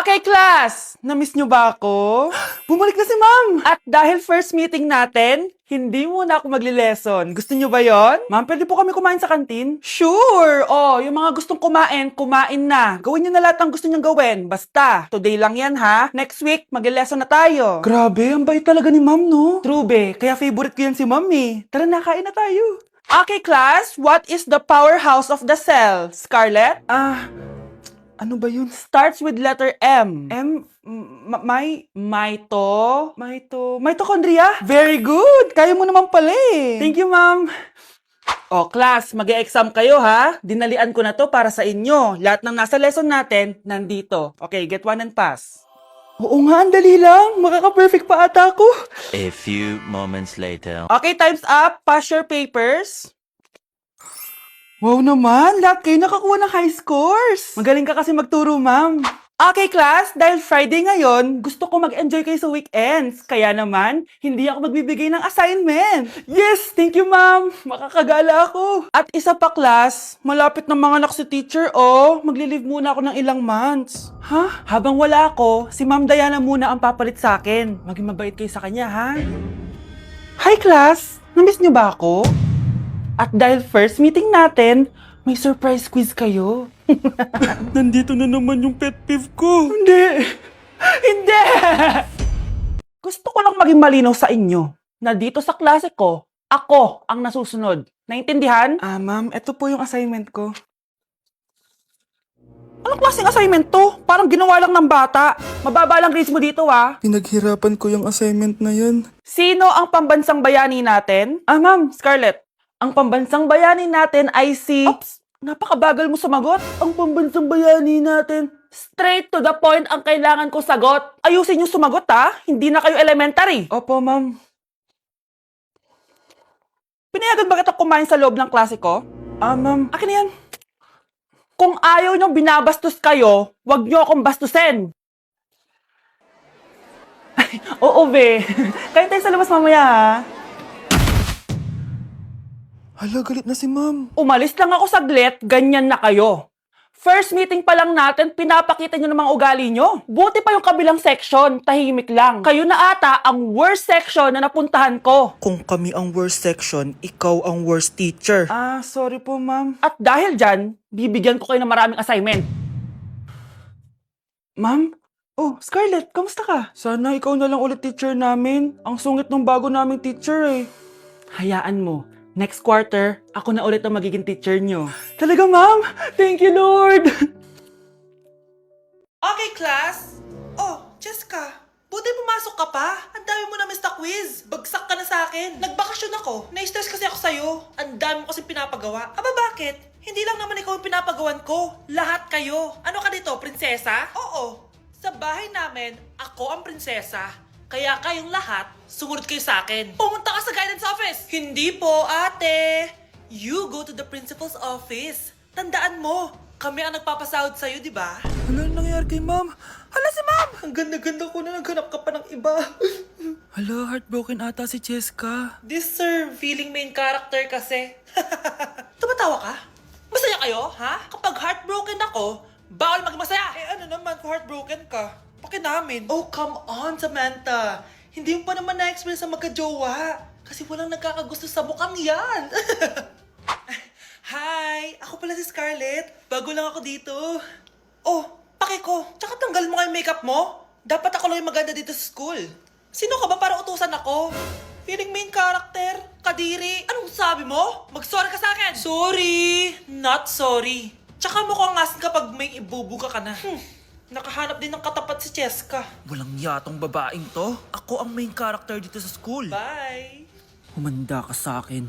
Okay, class! Namiss nyo ba ako? Bumalik na si ma'am! At dahil first meeting natin, hindi muna ako magli-lesson. Gusto nyo ba yon? Ma'am, pwede po kami kumain sa kantin? Sure! Oh, yung mga gustong kumain, kumain na. Gawin nyo na lahat ng gusto nyo gawin. Basta, today lang yan ha. Next week, magli-lesson na tayo. Grabe, ang bait talaga ni ma'am, no? True, be. Kaya favorite ko yan si ma'am eh. Tara na, kain na tayo. Okay, class. What is the powerhouse of the cell? Scarlett? Ano ba yun? Starts with letter M. Mitochondria? Very good! Kaya mo naman pala eh. Thank you, ma'am. O, class, mag-e-exam kayo ha. Dinalian ko na to para sa inyo. Lahat ng nasa lesson natin, nandito. Okay, get one and pass. Oo nga, ang dali lang. Makaka-perfect pa ata ako. A few moments later. Okay, time's up. Pass your papers. Wow naman, lahat kayo nakakuha ng high scores. Magaling ka kasi magturo, ma'am. Okay, class, dahil Friday ngayon, gusto ko mag-enjoy kayo sa weekends. Kaya naman, hindi ako magbibigay ng assignment. Yes, thank you, ma'am. Makakagala ako. At isa pa, class, malapit na mga anak si teacher, oh. Magli-leave muna ako ng ilang months. Ha? Habang wala ako, si Ma'am Diana muna ang papalit sa akin. Maging mabait kayo sa kanya, ha? Hi, class. Namiss niyo ba ako? At dahil first meeting natin, may surprise quiz kayo. Nandito na naman yung pet peeve ko. Hindi! Hindi! Gusto ko lang maging malinaw sa inyo na dito sa klase ko, ako ang nasusunod. Naintindihan? Ma'am, ito po yung assignment ko. Anong klaseng assignment to? Parang ginawa lang ng bata. Mababa lang grades mo dito, ha? Pinaghirapan ko yung assignment na yun. Sino ang pambansang bayani natin? Ma'am, Scarlett. Ang pambansang bayani natin ay si... Oops! Napakabagal mo sumagot. Ang pambansang bayani natin. Straight to the point ang kailangan ko sagot. Ayusin yung sumagot, ha? Hindi na kayo elementary. Opo, ma'am. Pinayagan ba kita kumain sa loob ng klase ko? Ma'am. Akin na yan. Kung ayaw nyo binabastos kayo, wag nyo akong bastusin. Oo, be. Kain tayo sa labas mamaya, ha? Hala, galit na si ma'am. Umalis lang ako saglit, ganyan na kayo. First meeting pa lang natin, pinapakita nyo ng mga ugali nyo. Buti pa yung kabilang section, tahimik lang. Kayo na ata ang worst section na napuntahan ko. Kung kami ang worst section, ikaw ang worst teacher. Sorry po, ma'am. At dahil dyan, bibigyan ko kayo ng maraming assignment. Ma'am? Oh, Scarlett, kamusta ka? Sana ikaw na lang ulit teacher namin. Ang sungit ng bago naming teacher eh. Hayaan mo. Next quarter, ako na ulit ang magiging teacher nyo. Talaga, ma'am? Thank you, Lord! Okay, class. Oh, Jessica, buti pumasok ka pa. Ang dami mo na miss na quiz. Bagsak ka na sa akin. Nagbakasyon ako. Na-stress kasi ako sa'yo. Ang dami mo kasi pinapagawa. Aba, bakit? Hindi lang naman ikaw ang pinapagawan ko. Lahat kayo. Ano ka dito, prinsesa? Oo. Sa bahay namin, ako ang prinsesa. Kaya kayong lahat, sumunod kayo sa akin. Pumunta ka sa guidance office! Hindi po, ate! You go to the principal's office. Tandaan mo, kami ang nagpapasahod sa'yo, di ba? Hala, anong nangyari kay ma'am? Hala si ma'am! Ang ganda-ganda ko na naghanap ka pa ng iba. Hala, heartbroken ata si Jessica. This sir, feeling main character kasi. Tumatawa ka? Masaya kayo, ha? Kapag heartbroken ako, bawal maging masaya. Eh ano naman kung heartbroken ka? Pakinamin. Oh, come on, Samantha. Hindi mo pa naman na-experience ang magka-jowa. Kasi walang nagkakagusto sa mukhang yan. Hi! Ako pala si Scarlett. Bago lang ako dito. Oh, pake ko. Tsaka tanggal mo yung makeup mo. Dapat ako lang yung maganda dito sa school. Sino ka ba para utusan ako? Feeling main character? Kadiri? Anong sabi mo? Mag-sorry ka sa akin. Sorry! Not sorry. Tsaka mukhang asin kapag may ibubuga ka na. Nakahanap din ng katapat si Cheska. Walang yatong babaeng to. Ako ang main character dito sa school. Bye! Humanda ka sa akin.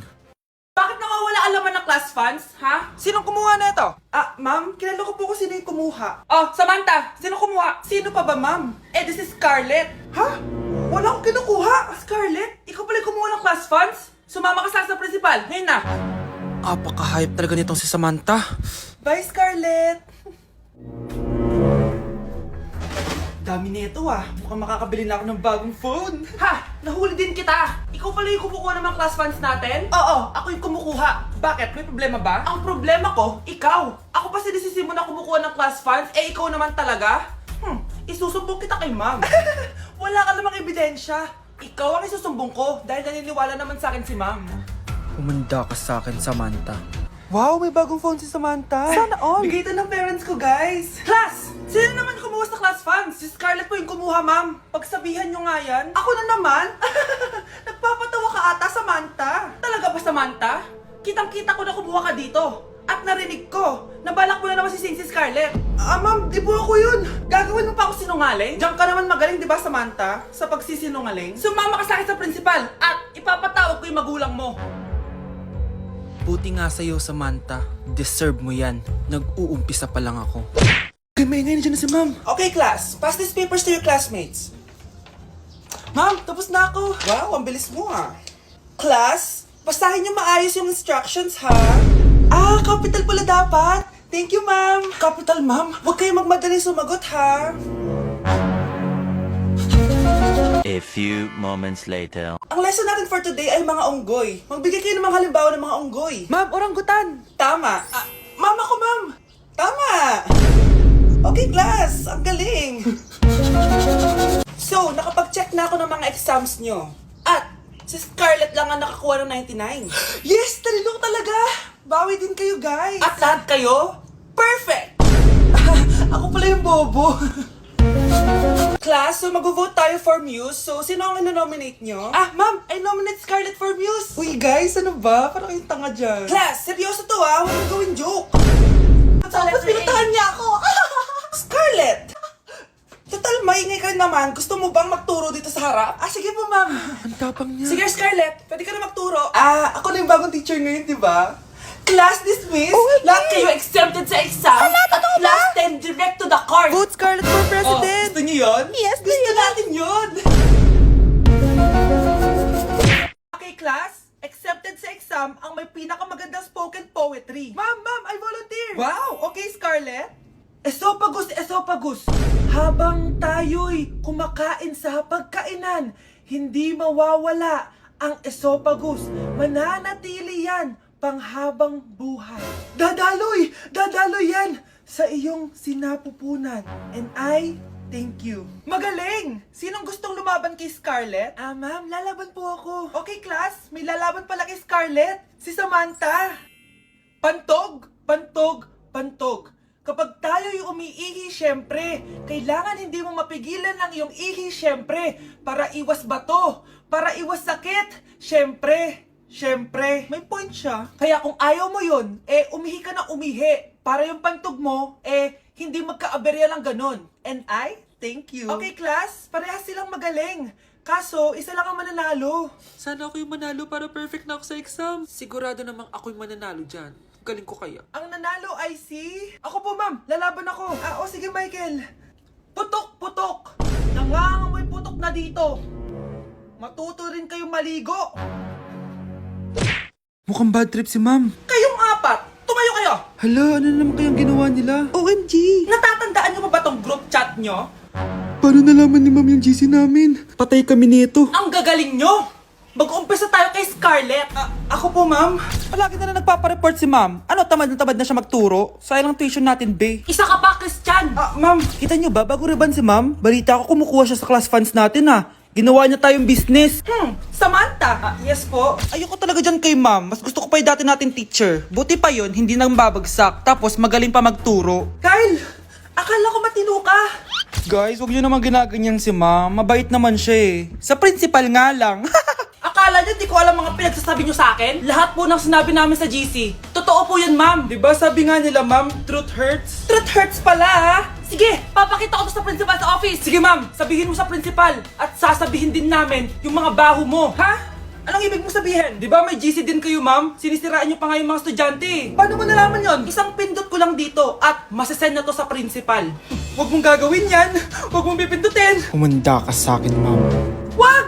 Bakit nakawala alaman ng class funds, ha? Sinong kumuha na ito? Ma'am, kilala ko po kung sino yung kumuha. Oh, Samantha, sino kumuha? Sino pa ba, ma'am? This is Scarlett. Ha? Wala akong kinukuha. Scarlett, ikaw pala yung kumuha ng class funds? Sumama ka sa principal, ngayon na. Apaka-hype talaga nitong si Samantha. Bye, Scarlett. Dami nito Mukhang makakabili na ako ng bagong phone. Ha! Nahuli din kita! Ikaw pala yung kumukuha ng mga class funds natin? Oo, ako yung kumukuha. Bakit? May problema ba? Ang problema ko, ikaw! Ako pa sinisisi mo na kumukuha ng class funds, ikaw naman talaga? Isusumbong kita kay ma'am. Wala ka namang ebidensya. Ikaw ang isusumbong ko dahil naniniwala naman sa akin si ma'am. Humanda ka sa akin, Samantha. Wow, may bagong phone si Samantha. Sana all. Bigay ito ng parents ko, guys. Class! Sino naman kumuha sa class funds? Si Scarlett po yung kumuha, ma'am. Pagsabihan nyo nga yan. Ako na naman? Nagpapatawa ka ata, Samantha. Talaga ba, Samantha? Kitang-kita ko na kumuha ka dito. At narinig ko, nabalak mo na naman si Scarlett. Ma'am, di po ako yun. Gagawin mo pa ako sinungaling? Diyan ka naman magaling, di ba, Samantha? Sa pagsisinungaling? Sumama ka sa akin sa principal at ipapatawag ko yung magulang mo. Buti nga sa'yo, Samantha. Deserve mo yan. Nag-uumpisa pa lang ako. Okay, may ngayon dyan na si ma'am. Okay, class. Pass these papers to your classmates. Ma'am, tapos na ako. Wow, ang bilis mo ah. Class, basahin niyo maayos yung instructions ha. Capital pala dapat. Thank you, ma'am. Capital, ma'am. Huwag kayong magmadali sumagot ha. A few moments later. Ang lesson natin for today ay mga unggoy. Magbigay kayo ng mga halimbawa ng mga unggoy. Ma'am, oranggutan. Tama. Ma'am ako, ma'am. Tama. Okay, class. Ang galing. So, nakapag-check na ako ng mga exams nyo. At, si Scarlett lang ang nakakuha ng 99. Yes! Talino talaga! Bawi din kayo, guys. At lahat kayo? Perfect! Ako pala yung bobo. Class, so mag-vote tayo for Muse. So, sino ang ino-nominate nyo? Ma'am, I nominate Scarlett for Muse. Uy, guys, ano ba? Parang kayong tanga dyan. Class, seryoso to ha. Huwag mong gawin joke. Tapos pinuntahan niya ako. Scarlett! Total, maingay ka naman. Gusto mo bang magturo dito sa harap? Sige po, ma'am. Ang tapang niya. Sige, Scarlett. Pwede ka na magturo. Ako na yung bagong teacher ngayon, di ba? Class dismissed. Lahat kayo exempted sa exam. At class 10 direct to the court. Vote Scarlett for president! Gusto niyo yun? Yes, gusto natin yun. Okay, class. Accepted sa exam ang may pinakamagandang spoken poetry. Ma'am, I volunteer. Wow, okay, Scarlett. Esophagus. Habang tayo'y kumakain sa pagkainan, hindi mawawala ang esophagus. Mananatili yan panghabang buhay. Dadaloy yan sa iyong sinapupunan. And I thank you. Magaling! Sinong gustong lumaban kay Scarlett? Ma'am, lalaban po ako. Okay, class. May lalaban pala kay Scarlett. Si Samantha. Pantog. Kapag tayo'y umiihi, syempre, kailangan hindi mo mapigilan ang iyong ihi, syempre, para iwas bato, para iwas sakit, syempre, may point siya. Kaya kung ayaw mo yun, umihi ka na umihi, para yung pantog mo, hindi magka-aberya lang ganun. And I thank you. Okay, class, parehas silang magaling. Kaso, isa lang ang mananalo. Sana ako yung manalo para perfect na ako sa exam. Sigurado namang ako yung mananalo dyan. Galing ko kaya. Ang nanalo ay si... Ako po, ma'am. Lalaban ako. Sige, Michael. Putok. Nangangamoy putok na dito. Matuto rin kayong maligo. Mukhang bad trip si ma'am. Kayong apat, tumayo kayo. Hala, ano naman kayang ginawa nila? OMG. Natatandaan nyo ba tong group chat nyo? Paano nalaman ni ma'am yung GC namin? Patay kami nito. Ang gagaling nyo. Mag-uumpisa tayo kay Scarlett. Ako po, ma'am. Palagi na nagpapareport si ma'am. Tamad na siya magturo? Sayang lang tuition natin, be. Isa ka pa, Christian! Ma'am, kita niyo ba, bago reban si ma'am, balita ko kumukuha siya sa class funds natin, Ginawa niya tayong business. Samantha! Yes po. Ayoko talaga dyan kay ma'am. Mas gusto ko pa yung dati natin teacher. Buti pa yun, hindi nang babagsak. Tapos magaling pa magturo. Kyle! Akala ko matino ka. Guys, huwag niyo naman ginaganyan si ma'am. Mabait naman siya Sa principal nga lang. Akala niyo di ko alam mga pinagsasabi niyo sa akin? Lahat po ng sinabi namin sa GC. Totoo po yan, ma'am. Diba sabi nga nila, ma'am, truth hurts? Truth hurts pala, Sige, papakita ko to sa principal sa office. Sige, ma'am. Sabihin mo sa principal. At sasabihin din namin yung mga baho mo. Ha? Anong ibig mo sabihin? Di ba may GC din kayo, ma'am? Sinisiraan niyo pa nga yung mga estudyante. Paano mo nalaman yon? Isang pindot ko lang dito at masasend na to sa principal. Huwag mong gagawin yan. Huwag mong pipindutin. Humanda ka sa akin, ma'am. Wag!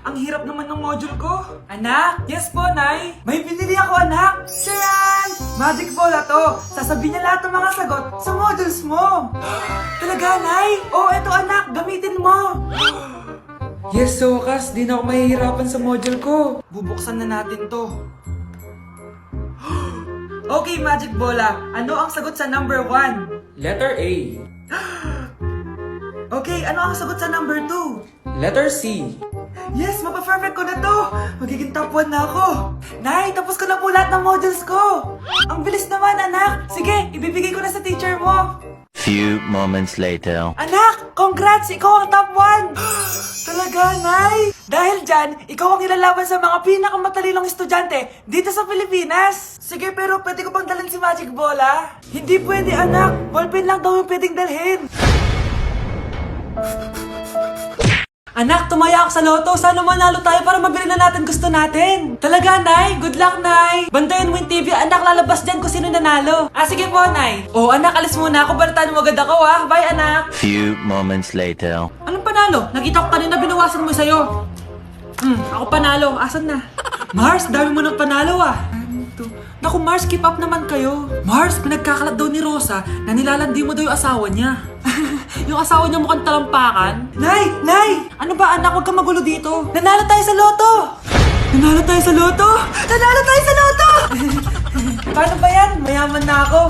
Ang hirap naman ng module ko. Anak? Yes po, Nay. May binili ako, anak. Siyan! Magic Bola to. Sasabihin niya lahat ng mga sagot sa modules mo. Talaga, Nay? Oo, eto anak. Gamitin mo. Yes, so wakas. Di na ako mahihirapan sa module ko. Bubuksan na natin to. Okay, Magic Bola. Ano ang sagot sa number 1? Letter A. Okay, ano ang sagot sa number 2? Letter C. Yes, mapa-perfect ko na to! Magiging top 1 na ako! Nay, tapos ko na po lahat ng models ko! Ang bilis naman, anak! Sige, ibibigay ko na sa teacher mo! Few moments later. Anak, congrats! Ikaw ang top 1! Talaga, Nay! Dahil dyan, ikaw ang ilalaban sa mga pinakamatalinong estudyante dito sa Pilipinas! Sige, pero pwede ko bang dalhin si Magic Bola? Hindi pwede, anak! Ballpen lang daw yung pwedeng dalhin! Anak, tumaya ako sa loto. Sana manalo tayo para mabili na natin gusto natin. Talaga, Nay? Good luck, Nay. Bantayan mo yung TV. Anak, lalabas dyan kung sino nanalo. Ah, sige po, Nay. Oh, anak, alis muna ako. Balitaan mo agad ako, ah. Bye, anak. Few moments later. Anong panalo? Nakita ko kanina binawasan mo sa'yo. Ako panalo. Asan na? Mars, dami mo ng panalo, ah. Naku, Mars, keep up naman kayo. Mars, pinagkakalat daw ni Rosa na nilalandi mo daw yung asawa niya. Yung asawa niya mukhang talampakan. Nay! Nay! Ano ba, anak? Huwag kang magulo dito. Nanalo tayo sa loto! Nanalo tayo sa loto! Nanalo tayo sa loto! Paano ba yan? Mayaman na ako.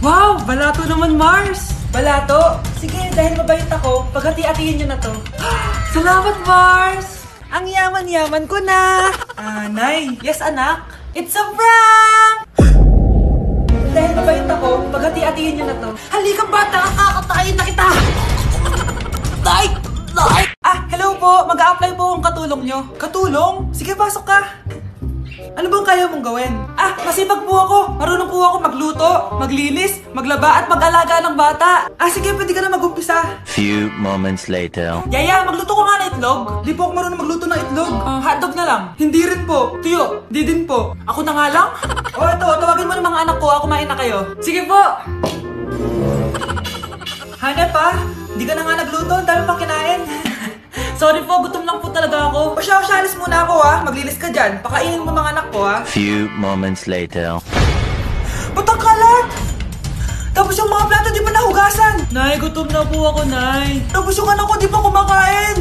Wow! Balato naman, Mars! Balato? Sige, dahil mabait ako, paghati-hatiin niyo na to. Salamat, Mars! Ang yaman-yaman ko na! Nay! Yes, anak? It's a prank! Dahil mabait ako, paghati-hatiin niyo na to. Halika, bata! Kakatayin na kita! Nay! Nay! Ah, hello po! Mag-a-apply po akong katulong nyo. Katulong? Sige, pasok ka. Ano bang kaya mong gawin? Ah, masipag po ako. Marunong po ako magluto, maglinis, maglaba at mag-alaga ng bata. Ah, sige, pwede ka na mag-umpisa. Few moments later. Yaya, magluto ko nga ng itlog. Di po ako marunong magluto ng itlog. Hotdog na lang. Hindi rin po. Tuyo, di din po. Ako na nga lang? O, ito, tawagin mo ng mga anak ko. Kumain na kayo. Sige po. Hanep pa, di ka na nga nagluto. Ang dami pang kinain. Sorry po, gutom lang po talaga ako. O siya, alis muna ako ha. Maglinis ka dyan. Pakainin mo mga anak ko ha. Few moments later. Ba't ang kalat? Tapos yung mga plato di pa nahugasan. Nay, gutom na po ako, Nay. Tapos yung anak ko di pa kumakain.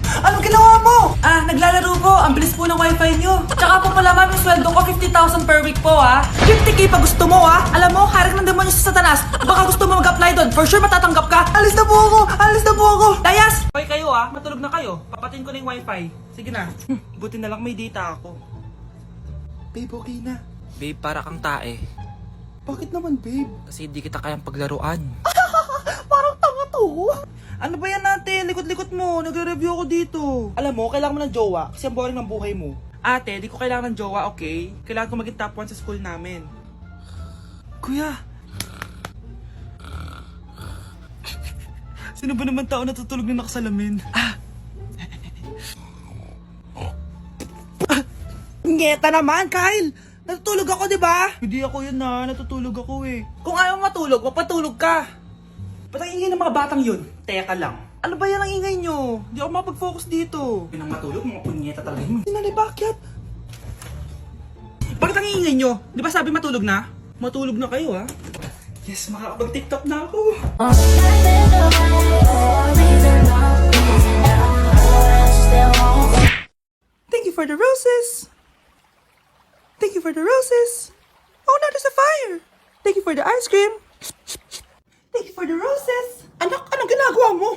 Anong ginawa mo? Ah, naglalaro po. Ang bilis po ng wifi nyo. Tsaka po pala ma'am, yung sweldo ko 50,000 per week po ha. 50k pa gusto mo ha. Alam mo, harik ng demonyo sa Satanas. Baka gusto mo mag-apply doon. For sure matatanggap ka. Alis na po ako. Alis na po ako. Dayas! Hoy kayo ha, matulog na kayo. Papatin ko na yung wifi. Sige na. Buti na lang may data ako. Babe, okay na. Babe, para kang tae. Bakit naman, babe? Kasi di kita kayang paglaruan. Parang tanga to. Ano ba yan natin? Likot-likot mo. Nagre-review ako dito. Alam mo, kailangan mo ng jowa kasi ang boring ng buhay mo. Ate, di ko kailangan ng jowa, okay? Kailangan ko maging top 1 sa school namin. Kuya! Sino ba naman tao natutulog na nakasalamin? Ngeta naman, Kyle! Natutulog ako, di ba? Hindi ako yun na. Natutulog ako eh. Kung ayaw matulog, mapatulog ka. Ba't ang ingay ng mga batang yun? Teka lang. Ano ba yan ang ingay nyo? Hindi ako mapag-focus dito. Pinang matulog, mga punyeta talaga yun. Sinali, bakit? Bakit ang ingay nyo? Di ba sabi matulog na? Matulog na kayo ha? Yes, makakapag-tiktok na ako. Thank you for the roses. Thank you for the roses. Oh, now there's a fire. Thank you for the ice cream. Thank you for the roses. Anak, anong ginagawa mo?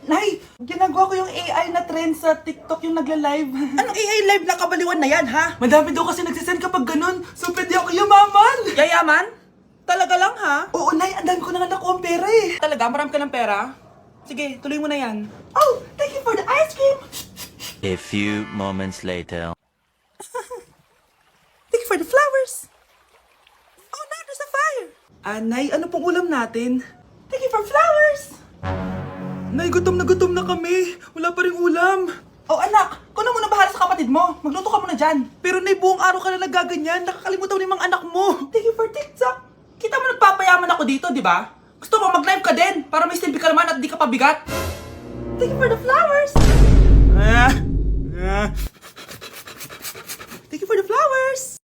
Nay, ginagawa ko yung AI na trend sa TikTok yung nagla-live. Anong AI live na kabaliwan na yan, ha? Madami daw kasi nagsisend kapag ganun. So, pwede ako yumaman. Yayaman? Talaga lang, ha? Oo, Nay, ang dami ko na nga nakuha ang pera eh. Talaga? Marami ka ng pera? Sige, tuloy mo na yan. Oh, thank you for the ice cream. A few moments later. Thank you for the flowers. Oh, now there's a fire. Nay, ano pong ulam natin? Thank you for flowers. Nay, gutom na kami. Wala pa rin ulam. Oh, anak, kung na muna bahala sa kapatid mo. Magluto ka muna dyan. Pero Nay, buong araw ka na nagaganyan. Nakakalimutan mo na yung mga anak mo. Thank you for TikTok. Kita mo nagpapayaman ako dito, di ba? Gusto mo mag-live ka din para may silbi ka naman at di ka pabigat. Thank you for the flowers. Thank you for the flowers.